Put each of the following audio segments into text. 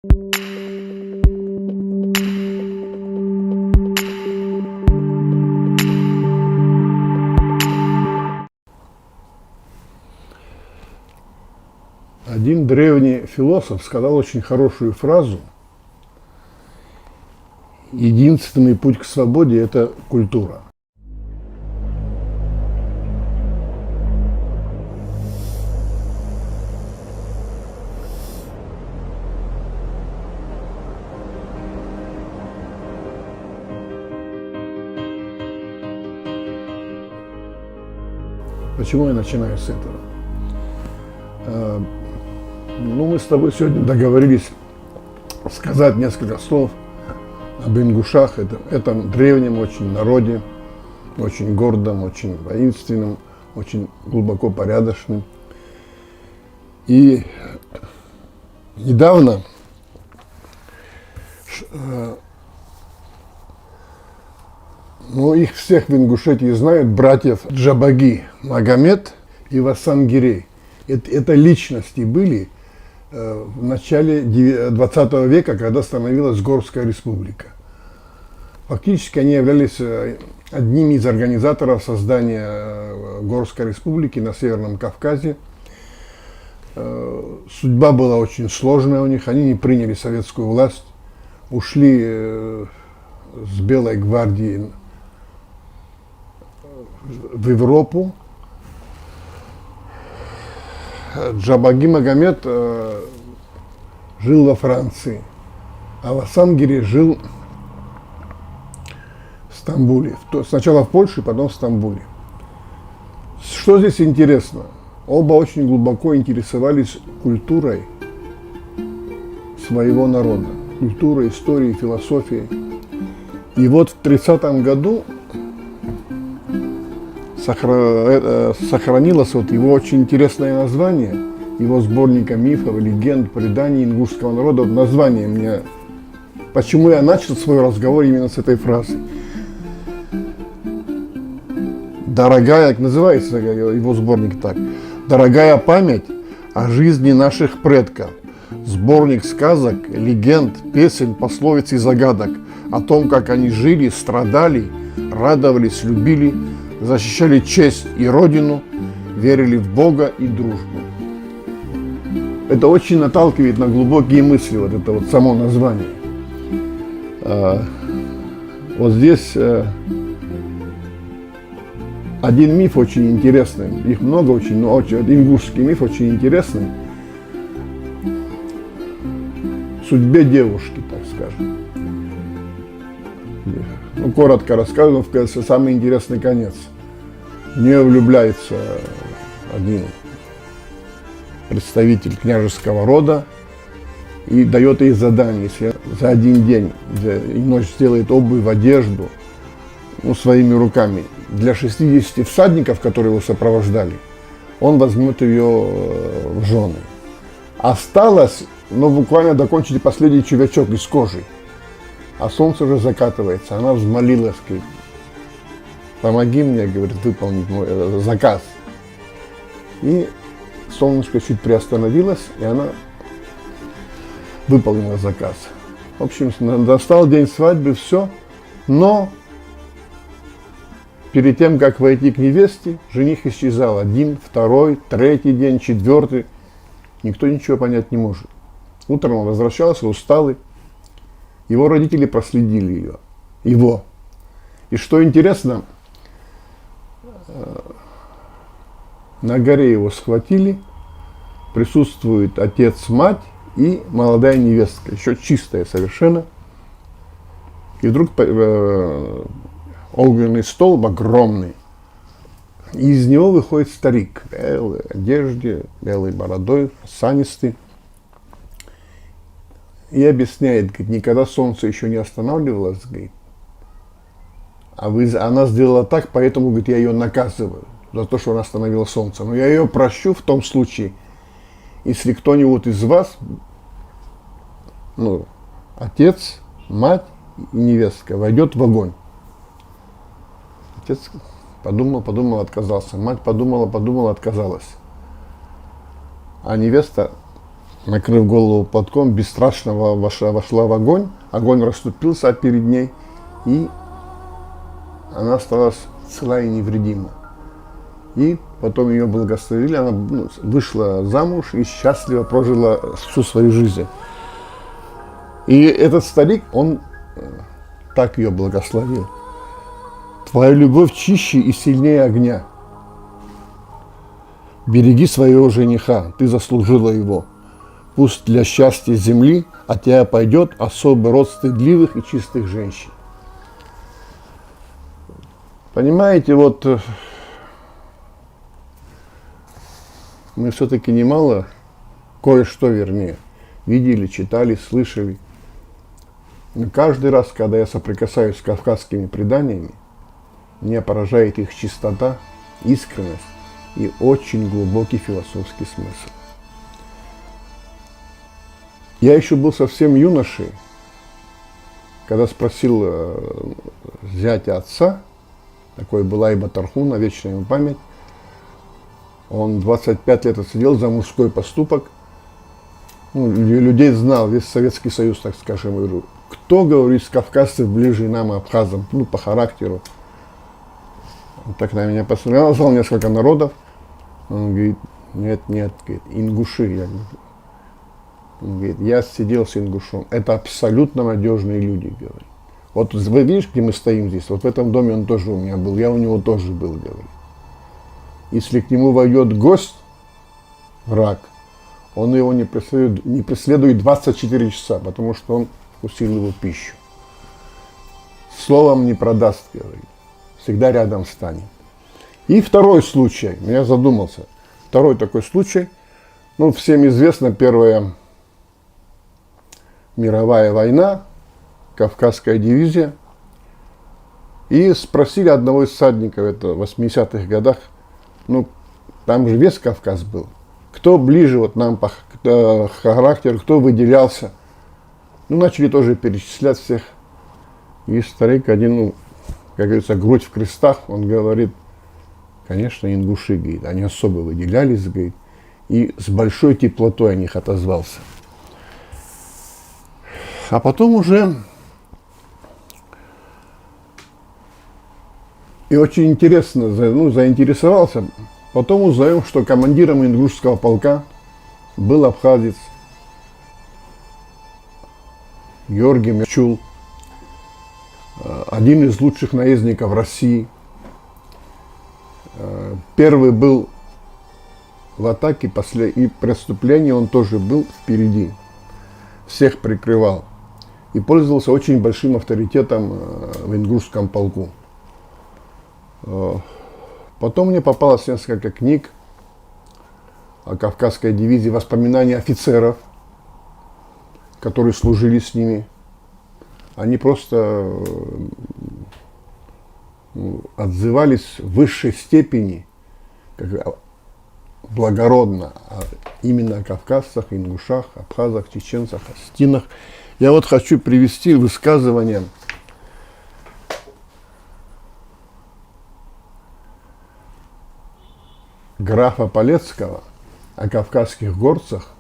Один древний философ сказал очень хорошую фразу: единственный путь к свободе – это культура. Почему я начинаю с этого? Мы с тобой сегодня договорились сказать несколько слов об ингушах, этом древнем очень народе, очень гордом, очень воинственном, очень глубоко порядочным. И недавно их всех в Ингушетии знают, братьев Джабаги, Магомед и Васангирей. Это личности были в начале 20 века, когда становилась Горская республика. Фактически они являлись одними из организаторов создания Горской республики на Северном Кавказе. Судьба была очень сложная у них, они не приняли советскую власть, ушли с Белой гвардией в Европу. Джабаги Магомед жил во Франции, а Васангири жил в Стамбуле. Сначала в Польше, потом в Стамбуле. Что здесь интересно? Оба очень глубоко интересовались культурой своего народа, культурой, историей, философией. И вот в 30-м году сохранилось его очень интересное название, его сборника мифов, легенд, преданий ингушского народа. Название мне... Почему я начал свой разговор именно с этой фразы? Дорогая, называется его сборник так: «Дорогая память о жизни наших предков». Сборник сказок, легенд, песен, пословиц и загадок о том, как они жили, страдали, радовались, любили, защищали честь и родину, верили в Бога и дружбу. Это очень наталкивает на глубокие мысли, вот это вот само название. Вот здесь один миф очень интересный, их много очень, но ингушский миф очень интересный. Судьбе девушки, так скажем. Коротко рассказываю, в конце самый интересный конец. В нее влюбляется один представитель княжеского рода и дает ей задание: если за один день и ночь сделает обувь, одежду, своими руками для 60 всадников, которые его сопровождали, он возьмет ее в жены. Осталось, буквально докончить последний чувачок из кожи. А солнце уже закатывается. Она взмолилась, говорит: помоги мне, говорит, выполнить мой заказ. И солнышко чуть приостановилось, и она выполнила заказ. В общем, настал день свадьбы, все. Но перед тем, как войти к невесте, жених исчезал. Один, второй, третий день, четвертый. Никто ничего понять не может. Утром он возвращался усталый. Его родители проследили его. И что интересно, на горе его схватили, присутствует отец, мать и молодая невестка, еще чистая совершенно. И вдруг огненный столб огромный, и из него выходит старик в белой одежде, белой бородой, осанистый. И объясняет, говорит: никогда солнце еще не останавливалось, говорит, она сделала так, поэтому, говорит, я ее наказываю за то, что она остановила солнце. Но я ее прощу в том случае, если кто-нибудь из вас, отец, мать и невестка, войдет в огонь. Отец подумал, отказался. Мать подумала, отказалась. А невеста накрыв голову платком, бесстрашно вошла в огонь. Огонь расступился перед ней, и она осталась цела и невредима. И потом ее благословили, она вышла замуж и счастливо прожила всю свою жизнь. И этот старик, он так ее благословил. Твоя любовь чище и сильнее огня. Береги своего жениха, ты заслужила его. Пусть для счастья земли от тебя пойдет особый род стыдливых и чистых женщин. Понимаете, вот мы все-таки немало, кое-что вернее, видели, читали, слышали. Но каждый раз, когда я соприкасаюсь с кавказскими преданиями, меня поражает их чистота, искренность и очень глубокий философский смысл. Я еще был совсем юношей, когда спросил зятя отца, такой был Айба Тархуна, вечная ему память, он 25 лет отсидел за мужской поступок, людей знал, весь Советский Союз, так скажем, я говорю, кто, говорит, из кавказцев ближе нам, абхазам, по характеру. Он так на меня посмотрел, я назвал несколько народов, он говорит, нет, говорит, ингуши. Он говорит, я сидел с ингушом, это абсолютно надежные люди, говорит. Вот вы видишь, где мы стоим здесь, вот в этом доме он тоже у меня был, я у него тоже был, говорит. Если к нему войдет гость, враг, он его не преследует 24 часа, потому что он вкусил его пищу. Словом не продаст, говорит, всегда рядом станет. И второй случай, я задумался, второй такой случай, всем известно, Первая мировая война, Кавказская дивизия, и спросили одного из всадников, это в 80-х годах, там же весь Кавказ был, кто ближе вот нам по характеру, кто выделялся. Начали тоже перечислять всех. И старик один, как говорится, грудь в крестах, он говорит, конечно, ингуши, говорит, они особо выделялись, говорит, и с большой теплотой о них отозвался. А потом уже, и очень интересно, заинтересовался, потом узнаем, что командиром ингушского полка был абхазец Георгий Мерчул, один из лучших наездников России. Первый был в атаке, и преступлении он тоже был впереди, всех прикрывал и пользовался очень большим авторитетом в ингушском полку. Потом мне попалось несколько книг о Кавказской дивизии, воспоминания офицеров, которые служили с ними. Они просто отзывались в высшей степени, как благородно, именно о кавказцах, ингушах, абхазах, чеченцах, осетинах. Я вот хочу привести высказывание графа Полецкого о кавказских горцах.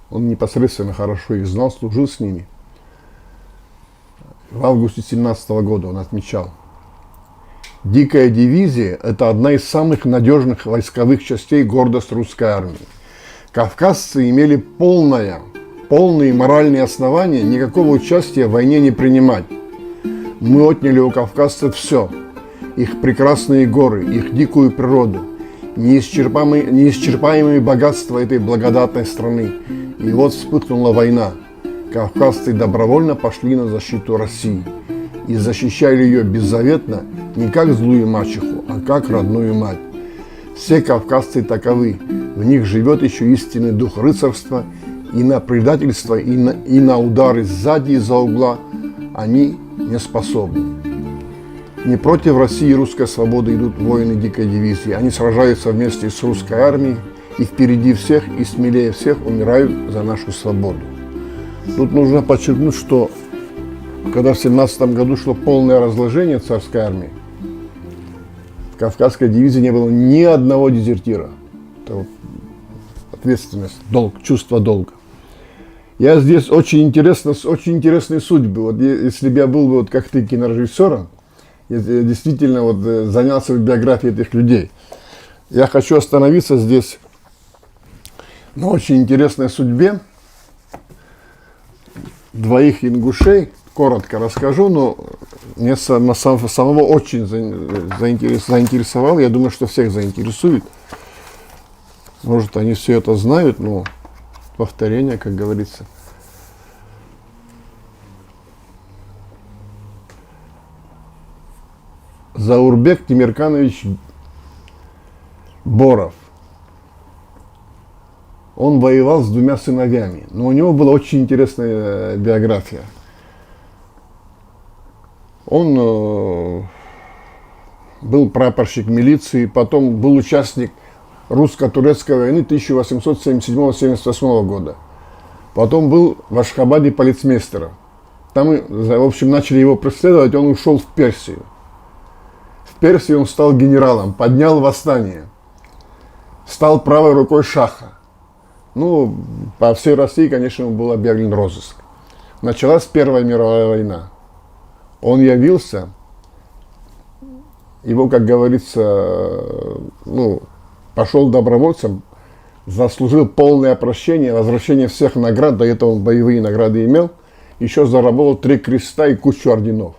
Он непосредственно хорошо их знал, служил с ними. В августе 17 года он отмечал: «Дикая дивизия – это одна из самых надежных войсковых частей, гордость русской армии. Кавказцы имели полные моральные основания никакого участия в войне не принимать. Мы отняли у кавказцев все – их прекрасные горы, их дикую природу, неисчерпаемые богатства этой благодатной страны. И вот вспыхнула война. Кавказцы добровольно пошли на защиту России и защищали ее беззаветно не как злую мачеху, а как родную мать. Все кавказцы таковы, в них живет еще истинный дух рыцарства, и на предательство, и на удары сзади из-за угла они не способны. Не против России и русской свободы идут воины дикой дивизии, они сражаются вместе с русской армией, и впереди всех, и смелее всех умирают за нашу свободу». Тут нужно подчеркнуть, что когда в 17 году шло полное разложение царской армии, в Кавказской дивизии не было ни одного дезертира. Это вот ответственность, долг, чувство долга. Я здесь очень интересные судьбы. Вот если бы я был вот как ты кинорежиссером, я действительно вот занялся биографией этих людей. Я хочу остановиться здесь на очень интересной судьбе двоих ингушей. Коротко расскажу, но мне самого очень заинтересовало. Я думаю, что всех заинтересует. Может, они все это знают, но повторение, как говорится. Заурбек Тимирканович Боров. Он воевал с двумя сыновьями, но у него была очень интересная биография. Он был прапорщик милиции, потом был участник русско-турецкой войны 1877-1878 года. Потом был в Ашхабаде полицмейстером. Там, в общем, начали его преследовать, он ушел в Персию. В Персии он стал генералом, поднял восстание, стал правой рукой шаха. Ну, по всей России, конечно, был объявлен розыск. Началась Первая мировая война. Он явился, его, как говорится, ну, пошел добровольцем, заслужил полное прощение, возвращение всех наград, до этого он боевые награды имел, еще заработал 3 креста и кучу орденов.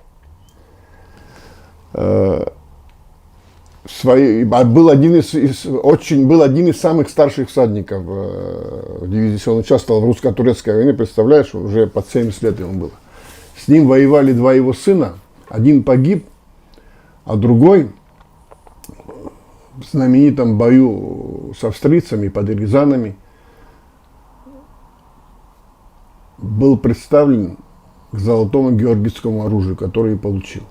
Был один из самых старших всадников в дивизии. Он участвовал в русско-турецкой войне, представляешь, уже под 70 лет ему было. С ним воевали 2 его сына, один погиб, а другой в знаменитом бою с австрийцами под Рязанами был представлен к золотому георгиевскому оружию, которое и получил.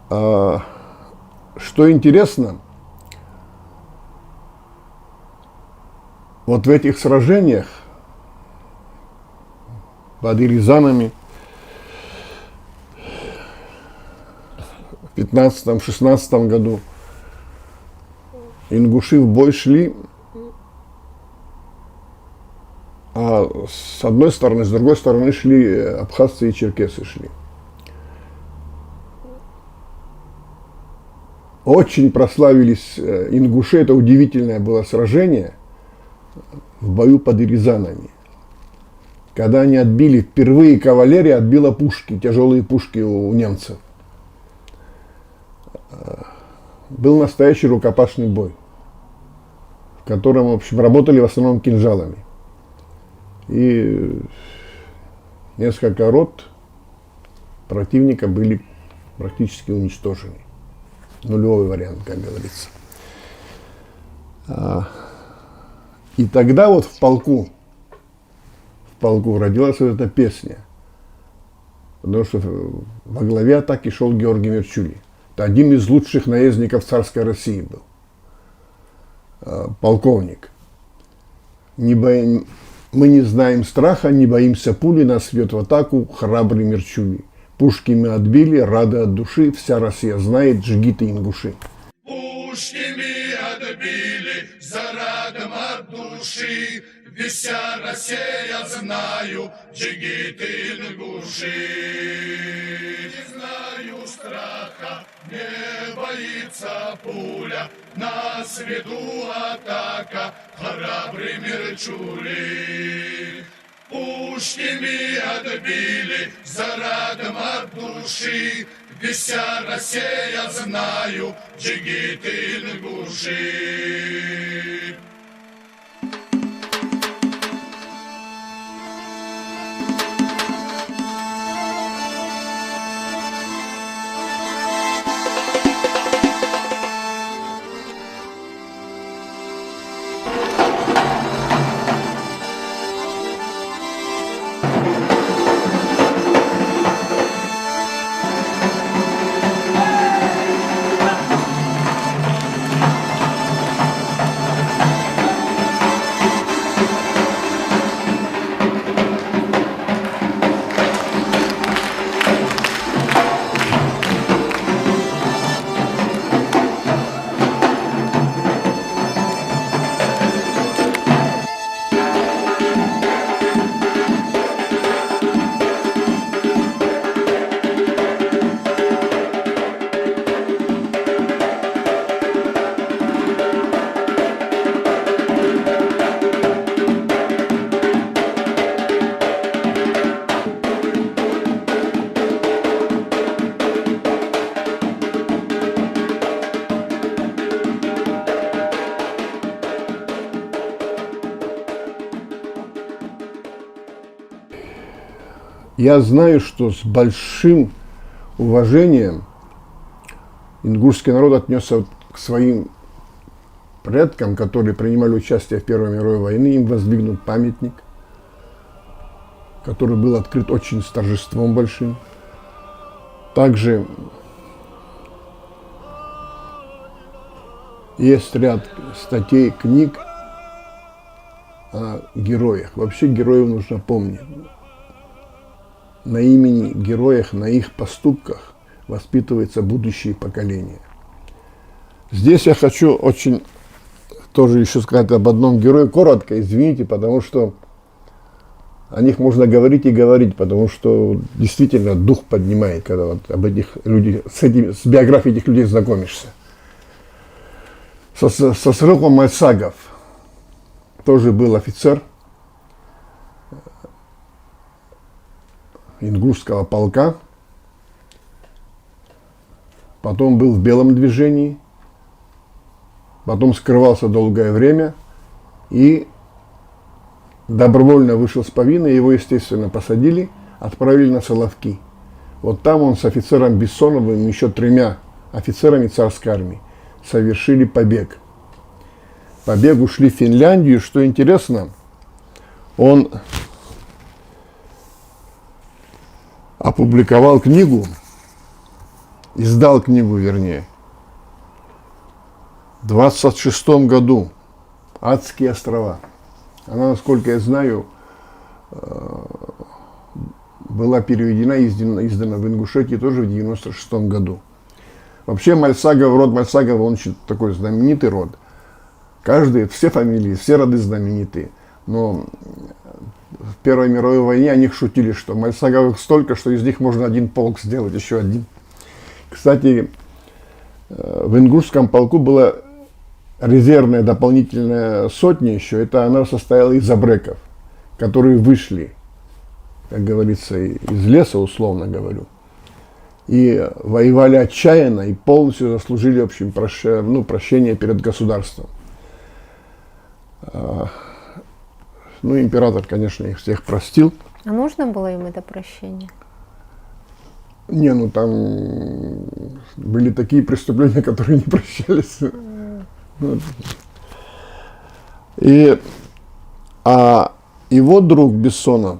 Что интересно, вот в этих сражениях под Рязанами в 15-16 году ингуши в бой шли, а с одной стороны, с другой стороны шли абхазцы и черкесы шли. Очень прославились ингуши, это удивительное было сражение в бою под Рязанами. Когда они отбили, впервые кавалерия отбила пушки, тяжелые пушки у немцев. Был настоящий рукопашный бой, в котором, в общем, работали в основном кинжалами. И несколько рот противника были практически уничтожены. Нулевой вариант, как говорится. И тогда вот в полку родилась вот эта песня. Потому что во главе атаки шел Георгий Мерчули. Это один из лучших наездников царской России был. Полковник. Мы не знаем страха, не боимся пули, нас ведет в атаку храбрый Мерчули. Пушки мы отбили, рады от души, вся Россия знает, джигиты ингуши. Пушки мы отбили, зарадом от души, вся Россия знаю, джигиты ингуши. Не знаю страха, не боится пуля, нас веду атака, храбрый Мерчули. Пушки мы отбили, зарадом от души, вся Россия знаю, джигиты ингуши. Я знаю, что с большим уважением ингушский народ отнесся вот к своим предкам, которые принимали участие в Первой мировой войне. Им воздвигнут памятник, который был открыт очень с торжеством большим. Также есть ряд статей, книг о героях. Вообще героев нужно помнить. На имени героях, на их поступках воспитывается будущее поколение. Здесь я хочу очень тоже еще сказать об одном герое, коротко, извините, потому что о них можно говорить и говорить, потому что действительно дух поднимает, когда вот об этих людях, с биографией этих людей знакомишься. Сосрыком Мальсагов тоже был офицер ингушского полка, потом был в белом движении, потом скрывался долгое время и добровольно вышел с повинной, его, естественно, посадили, отправили на Соловки. Вот там он с офицером Бессоновым и еще 3 офицерами царской армии совершили побег. Побег ушли в Финляндию. Что интересно, он опубликовал книгу, издал книгу, вернее, в 26 году «Адские острова». Она, насколько я знаю, была переведена, издана в Ингушетии тоже в 96 году. Вообще Мальсагов, род Мальсагова, он очень такой знаменитый род. Все фамилии, все роды знаменитые. Но в Первой мировой войне о них шутили, что Мальсаговых столько, что из них можно один полк сделать, еще один. Кстати, в ингушском полку была резервная дополнительная сотня еще. Это она состояла из забреков, которые вышли, как говорится, из леса, условно говорю. И воевали отчаянно и полностью заслужили, в общем, прощение перед государством. Ну, император, конечно, их всех простил. А нужно было им это прощение? Не, ну там были такие преступления, которые не прощались. А его друг Бессонов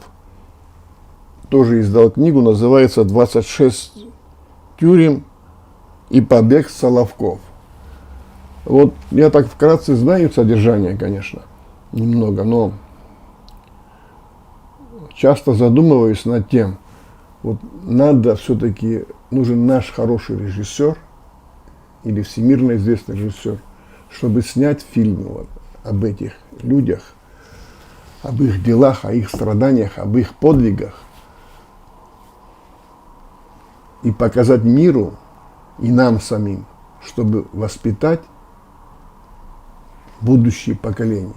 тоже издал книгу, называется «26 тюрем и побег с Соловков». Вот я так вкратце знаю содержание, конечно, немного, но часто задумываюсь над тем, вот надо все-таки, нужен наш хороший режиссер или всемирно известный режиссер, чтобы снять фильм вот об этих людях, об их делах, о их страданиях, об их подвигах и показать миру и нам самим, чтобы воспитать будущие поколения,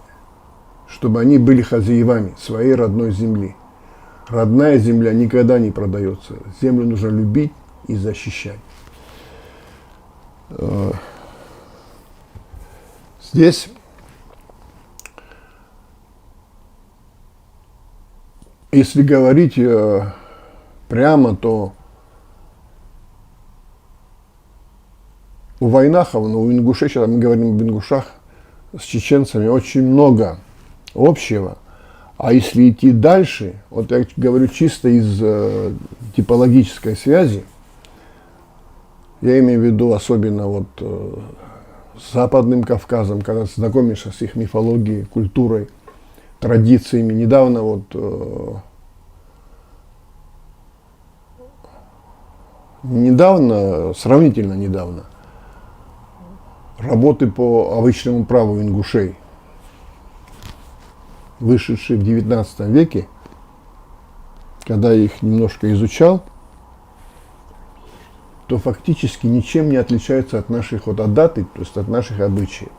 чтобы они были хозяевами своей родной земли. Родная земля никогда не продается. Землю нужно любить и защищать. Здесь если говорить прямо, то у войнахов, ну, у ингушей, сейчас мы говорим об ингушах, с чеченцами очень много общего. А если идти дальше, вот я говорю чисто из типологической связи, я имею в виду особенно вот с Западным Кавказом, когда знакомишься с их мифологией, культурой, традициями. Недавно вот, сравнительно недавно, работы по обычному праву ингушей, вышедшие в XIX веке, когда я их немножко изучал, то фактически ничем не отличаются от наших вот адаты, то есть от наших обычаев.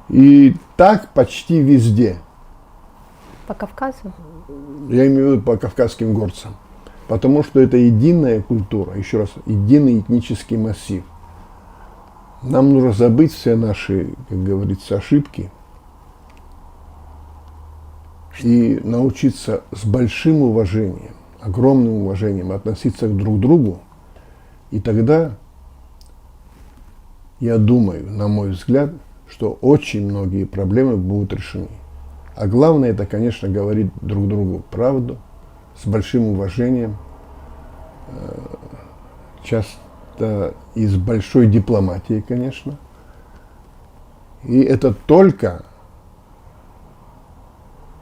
И так почти везде. По Кавказу? Я имею в виду по кавказским горцам. Потому что это единая культура, еще раз, единый этнический массив. Нам нужно забыть все наши, как говорится, ошибки и научиться с большим уважением, огромным уважением относиться друг к другу, и тогда, я думаю, на мой взгляд, что очень многие проблемы будут решены. А главное, это, конечно, говорить друг другу правду, с большим уважением, часто и с большой дипломатией, конечно. И это только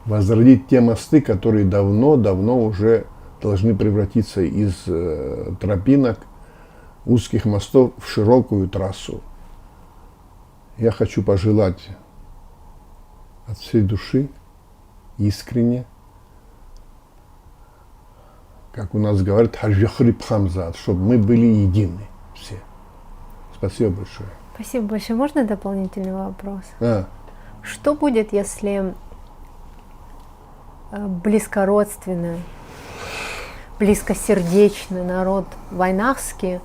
возродит те мосты, которые давно-давно уже должны превратиться из тропинок, узких мостов в широкую трассу. Я хочу пожелать от всей души, искренне, как у нас говорят, хаджахрип хамзат, чтобы мы были едины все. Спасибо большое. Спасибо большое. Можно дополнительный вопрос? А, Что будет, если близкородственный, близкосердечный народ войнахский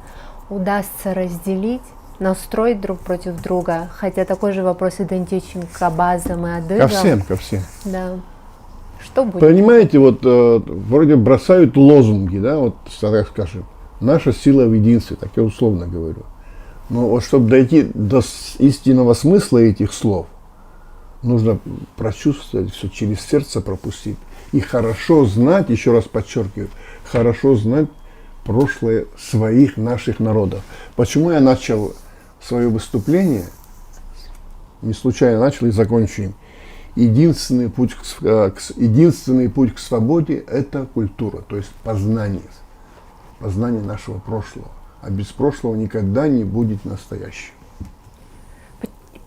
удастся разделить, настроить друг против друга, хотя такой же вопрос идентичен к абазам и адыгам. ко всем. Да. Что будет? Понимаете, вот вроде бросают лозунги, да, вот так скажем, наша сила в единстве, так я условно говорю. Но вот чтобы дойти до истинного смысла этих слов, нужно прочувствовать все, через сердце пропустить. И хорошо знать, еще раз подчеркиваю, хорошо знать прошлое своих, наших народов. Почему я начал свое выступление, не случайно начал и закончу им. Единственный путь к свободе – это культура, то есть познание нашего прошлого. А без прошлого никогда не будет настоящего.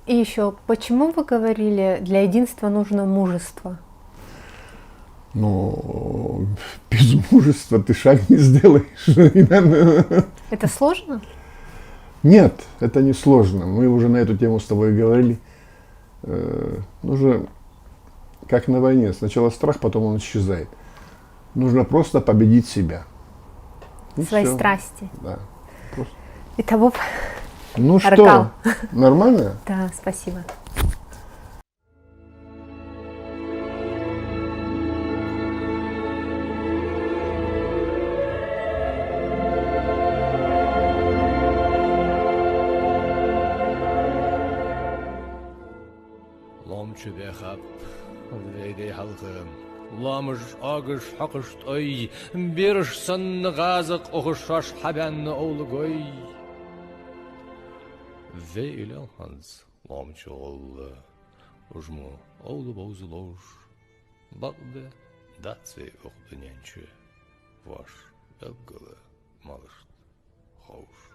И еще, почему вы говорили, для единства нужно мужество? Но без мужества ты шаг не сделаешь. Это сложно? Нет, это не сложно. Мы уже на эту тему с тобой говорили. Нужно, как на войне, сначала страх, потом он исчезает. Нужно просто победить себя. И Свои всё. страсти. Да. Просто. Итого, Ну Аркал. что, нормально? да, спасибо. Lomçu bexap, veyde halkım. Lamış, ağış, haqışt oy, biriş sanını gazıq, oğuşaş habenni oğlu goy. Ve ilan hans, lomçu oğlu, ujmu, oğlu bozu loş. Bakdı, datsi oğlu nençü, vaş, elgılı, malışt, hoş.